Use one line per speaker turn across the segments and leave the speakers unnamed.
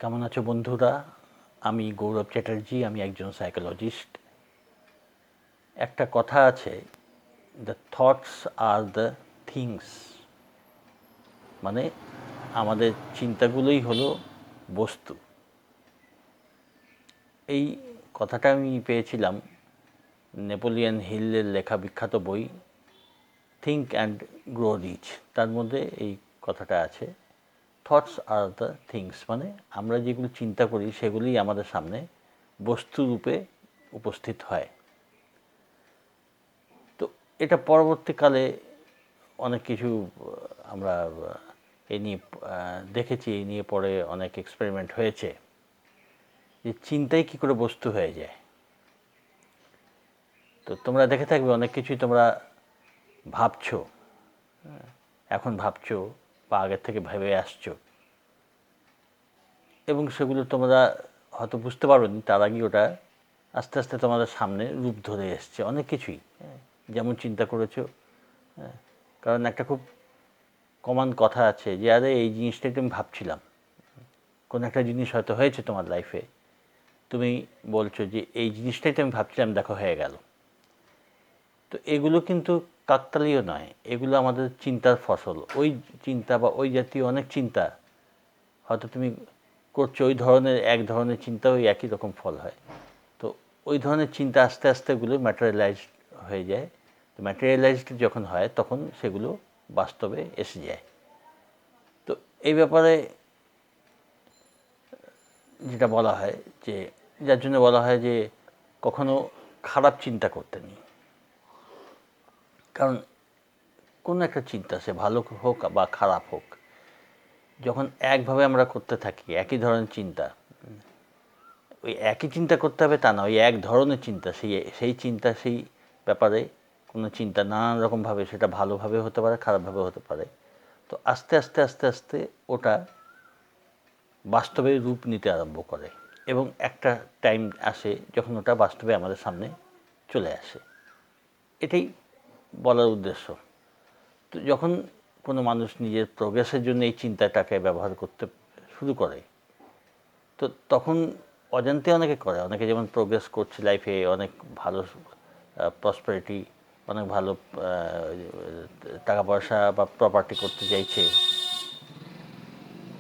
কেমন আছো বন্ধুরা? আমি গৌরব চ্যাটার্জি, আমি একজন সাইকোলজিস্ট। একটা কথা আছে, the thoughts are the things, মানে আমাদের চিন্তাগুলোই হলো বস্তু। এই কথাটা আমি পেয়েছিলাম নেপোলিয়ন হিলের লেখা বিখ্যাত বই থিঙ্ক অ্যান্ড গ্রো রিচ। তার মধ্যে এই কথাটা আছে, থটস আর দ্য থিংস, মানে আমরা যেগুলো চিন্তা করি সেগুলিই আমাদের সামনে বস্তু রূপে উপস্থিত হয়। তো এটা পরবর্তীকালে অনেক কিছু আমরা এ নিয়ে দেখেছি, এই নিয়ে পরে অনেক এক্সপেরিমেন্ট হয়েছে যে চিন্তাই কী করে বস্তু হয়ে যায়। তো তোমরা দেখে থাকবে অনেক কিছুই তোমরা ভাবছো, এখন ভাবছো বা আগের থেকে ভেবে আসছো, এবং সেগুলো তোমরা হয়তো বুঝতে পারবে না, তার আগে ওটা আস্তে আস্তে তোমাদের সামনে রূপ ধরে এসছে অনেক কিছুই, যেমন চিন্তা করেছো। কারণ একটা খুব কমন কথা আছে যে আরে এই জিনিসটাই তো আমি ভাবছিলাম। কোনো একটা জিনিস হয়তো হয়েছে তোমার লাইফে, তুমি বলছো যে এই জিনিসটাই তো আমি ভাবছিলাম, দেখো হয়ে গেল। তো এগুলো কিন্তু কাকতালীয় নয়, এগুলো আমাদের চিন্তার ফসল। ওই চিন্তা বা ওই জাতীয় অনেক চিন্তা হয়তো তুমি করছো, ওই ধরনের এক ধরনের চিন্তা ওই একই রকম ফল হয়। তো ওই ধরনের চিন্তা আস্তে আস্তে এগুলো ম্যাটেরিয়ালাইজড হয়ে যায়। তো ম্যাটেরিয়ালাইজড যখন হয় তখন সেগুলো বাস্তবে এসে যায়। তো এই ব্যাপারে যেটা বলা হয়, যে যার জন্য বলা হয় যে কখনো খারাপ চিন্তা করতে নেই। কারণ কোনো একটা চিন্তা, সে ভালো হোক বা খারাপ হোক, যখন একভাবে আমরা করতে থাকি একই ধরনের চিন্তা, ওই একই চিন্তা করতে হবে তা না, ওই এক ধরনের চিন্তা, সেই চিন্তা, সেই ব্যাপারে কোনো চিন্তা নানান রকমভাবে, সেটা ভালোভাবে হতে পারে, খারাপভাবে হতে পারে। তো আস্তে আস্তে আস্তে আস্তে ওটা বাস্তবে রূপ নিতে আরম্ভ করে, এবং একটা টাইম আসে যখন ওটা বাস্তবে আমাদের সামনে চলে আসে। এটাই বলার উদ্দেশ্য। তো যখন কোনো মানুষ নিজের প্রোগ্রেসের জন্য এই চিন্তাটাকে ব্যবহার করতে শুরু করে, তো তখন অজান্তে অনেকে করে, অনেকে যেমন প্রোগ্রেস করছে লাইফে, অনেক ভালো প্রসপারিটি, অনেক ভালো টাকা পয়সা বা প্রপার্টি করতে চাইছে।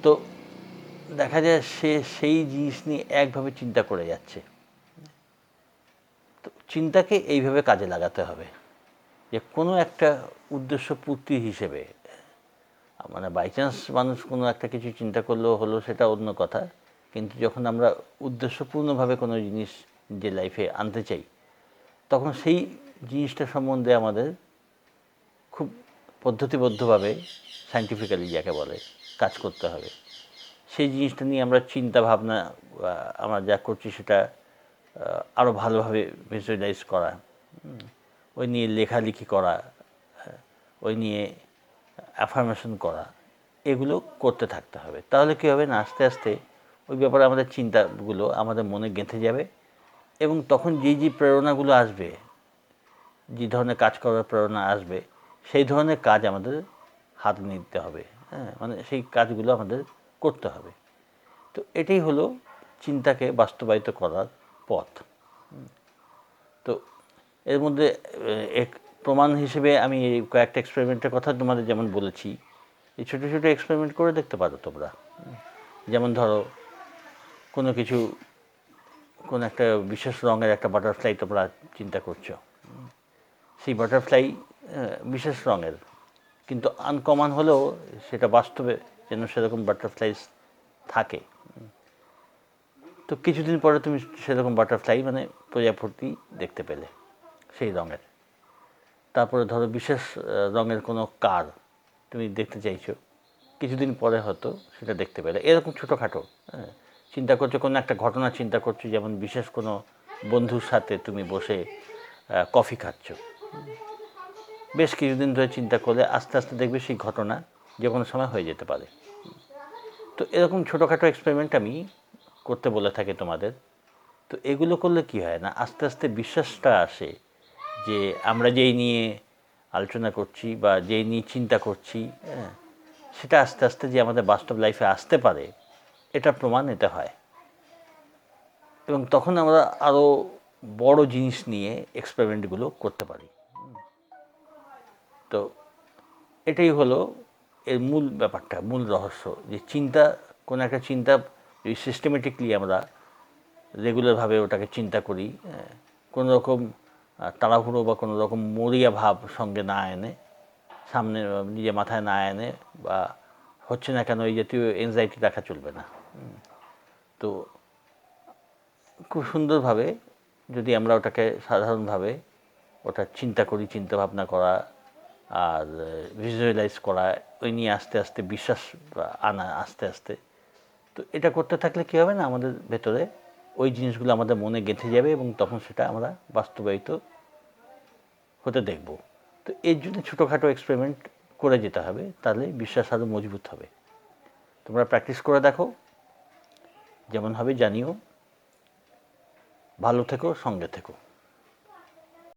তো দেখা যায় সে সেই জিনিস নিয়ে একভাবে চিন্তা করে যাচ্ছে। তো চিন্তাকে এইভাবে কাজে লাগাতে হবে যে কোনো একটা উদ্দেশ্য পূর্তি হিসেবে, মানে বাই চান্স মানুষ কোনো একটা কিছু চিন্তা করলেও হলো, সেটা অন্য কথা। কিন্তু যখন আমরা উদ্দেশ্যপূর্ণভাবে কোনো জিনিস যে লাইফে আনতে চাই, তখন সেই জিনিসটা সম্বন্ধে আমাদের খুব পদ্ধতিবদ্ধভাবে, সায়েন্টিফিক্যালি যাকে বলে, কাজ করতে হবে। সেই জিনিসটা নিয়ে আমরা চিন্তা ভাবনা, আমরা যা করছি সেটা আরও ভালোভাবে ভিজুয়ালাইজ করা, ওই নিয়ে লেখালেখি করা, ওই নিয়ে অ্যাফার্মেশন করা, এগুলো করতে থাকতে হবে। তাহলে কী হবে না, আস্তে আস্তে ওই ব্যাপারে আমাদের চিন্তাগুলো আমাদের মনে গেঁথে যাবে, এবং তখন যেই প্রেরণাগুলো আসবে, যে ধরনের কাজ করার প্রেরণা আসবে, সেই ধরনের কাজ আমাদের হাতে নিতে হবে। মানে সেই কাজগুলো আমাদের করতে হবে। তো এটাই হলো চিন্তাকে বাস্তবায়িত করার পথ। তো এর মধ্যে এক প্রমাণ হিসেবে আমি কয়েকটা এক্সপেরিমেন্টের কথা তোমাদের যেমন বলেছি, এই ছোটো ছোটো এক্সপেরিমেন্ট করে দেখতে পারো তোমরা। যেমন ধরো কোনো কিছু, কোনো একটা বিশেষ রঙের একটা বাটারফ্লাই তোমরা চিন্তা করছো, সেই বাটারফ্লাই বিশেষ রঙের, কিন্তু আনকমন হলেও সেটা বাস্তবে যেন সেরকম বাটারফ্লাইস থাকে। তো কিছুদিন পরে তুমি সেরকম বাটারফ্লাই, মানে প্রজাপতি দেখতে পেলে সেই রঙের। তারপরে ধরো বিশেষ রঙের কোনো কার তুমি দেখতে চাইছো, কিছুদিন পরে হয়তো সেটা দেখতে পেলে। এরকম ছোটোখাটো চিন্তা করছো, কোনো একটা ঘটনা চিন্তা করছো, যেমন বিশেষ কোনো বন্ধুর সাথে তুমি বসে কফি খাচ্ছ, বেশ কিছুদিন ধরে চিন্তা করলে আস্তে আস্তে দেখবে সেই ঘটনা যে কোনো সময় হয়ে যেতে পারে। তো এরকম ছোটোখাটো এক্সপেরিমেন্ট আমি করতে বলে থাকি তোমাদের। তো এগুলো করলে কি হয় না, আস্তে আস্তে বিশ্বাসটা আসে যে আমরা যেই নিয়ে আলোচনা করছি বা যেই নিয়ে চিন্তা করছি, সেটা আস্তে আস্তে যে আমাদের বাস্তব লাইফে আসতে পারে, এটা প্রমাণ নিতে হয়। এবং তখন আমরা আরও বড় জিনিস নিয়ে এক্সপেরিমেন্টগুলো করতে পারি। তো এটাই হলো এর মূল ব্যাপারটা, মূল রহস্য, যে চিন্তা, কোনো একটা চিন্তা যদি সিস্টেমেটিকলি আমরা রেগুলারভাবে ওটাকে চিন্তা করি, কোনো রকম তাড়াহুড়ো বা কোনো রকম মরিয়া ভাব সঙ্গে না এনে, সামনে নিজে মাথায় না এনে, বা হচ্ছে না কেন এই জাতীয় এনজাইটি রাখা চলবে না। তো খুব সুন্দরভাবে যদি আমরা ওটাকে সাধারণভাবে ওটা চিন্তা করি, চিন্তা ভাবনা করা আর ভিজুয়ালাইজ করা, ওই নিয়ে আস্তে আস্তে বিশ্বাস আনা আস্তে আস্তে, তো এটা করতে থাকলে কী হবে না, আমাদের ভেতরে ওই জিনিসগুলো আমাদের মনে গেঁথে যাবে এবং তখন সেটা আমরা বাস্তবায়িত হতে দেখব। তো এর জন্য ছোটোখাটো এক্সপেরিমেন্ট করে যেতে হবে, তাহলে বিশ্বাস আরও মজবুত হবে। তোমরা প্র্যাকটিস করে দেখো, যেমন হবে জানিও। ভালো থেকো, সঙ্গে থেকো।